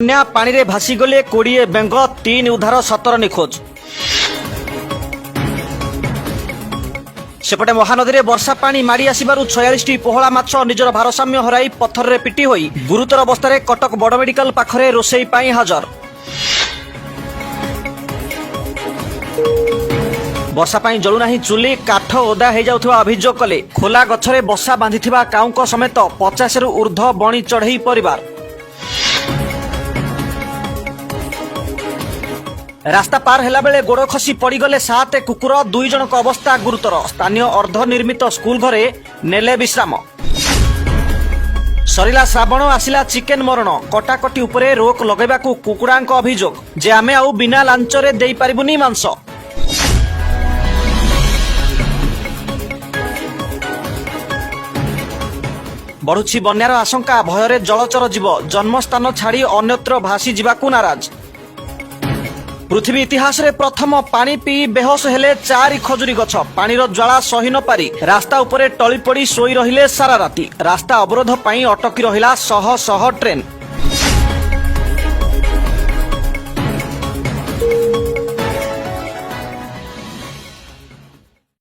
ବନ୍ୟା ପାଣିରେ ଭାସିଗଲେ 20 ବେଙ୍ଗ 3 ଉଦ୍ଧାର 17 ନିଖୋଜ। ସେପଟେ ମହାନଦୀରେ ବର୍ଷା ପାଣି ମାଡ଼ି ଆସିବାରୁ 46ଟି ପୋହଳା ମାଛ ନିଜର ଭାରସାମ୍ୟ ହରାଇ ପଥରରେ ପିଟି ହୋଇ ଗୁରୁତର ଅବସ୍ଥାରେ କଟକ ବଡ଼ ମେଡିକାଲ ପାଖରେ ରୋଷେଇ ପାଇଁ ହାଜର। ବର୍ଷା ପାଇଁ ଜଳୁନାହିଁ ଚୁଲି, କାଠ ଓଦା ହୋଇଯାଉଥିବା ଅଭିଯୋଗ କଲେ ଖୋଲା ଗଛରେ ବସା ବାନ୍ଧିଥିବା କାଉଙ୍କ ସମେତ 50ରୁ ଉର୍ଦ୍ଧ୍ୱ ବଣି ଚଢ଼େଇ ପରିବାର। ରାସ୍ତା ପାର ହେଲା ବେଳେ ଗୋଡ଼ ଖସି ପଡ଼ିଗଲେ 7 କୁକୁର, 2 ଜଣଙ୍କ ଅବସ୍ଥା ଗୁରୁତର। ସ୍ଥାନୀୟ ଅର୍ଦ୍ଧନିର୍ମିତ ସ୍କୁଲ ଘରେ ନେଲେ ବିଶ୍ରାମ। ସରିଲା ଶ୍ରାବଣ, ଆସିଲା ଚିକେନ ମରଣ। କଟାକଟି ଉପରେ ରୋକ ଲଗାଇବାକୁ କୁକୁଡ଼ାଙ୍କ ଅଭିଯୋଗ ଯେ ଆମେ ଆଉ ବିନା ଲାଞ୍ଚରେ ଦେଇପାରିବୁନି ମାଂସ। ବଢୁଛି ବନ୍ୟାର ଆଶଙ୍କା, ଭୟରେ ଜଳଚର ଜୀବ ଜନ୍ମସ୍ଥାନ ଛାଡ଼ି ଅନ୍ୟତ୍ର ଭାସି ଯିବାକୁ ନାରାଜ। ପୃଥିବୀ ଇତିହାସରେ ପ୍ରଥମ ପାଣି ପିଇ ବେହୋସ ହେଲେ 4 ଖଜୁରୀ ଗଛ। ପାଣିର ଜ୍ୱାଳା ସହି ନ ପାରି ରାସ୍ତା ଉପରେ ଟଳି ପଡ଼ି ଶୋଇ ରହିଲେ ସାରା ରାତି। ରାସ୍ତା ଅବରୋଧ ପାଇଁ ଅଟକି ରହିଲା ଶହ ଶହ ଟ୍ରେନ୍।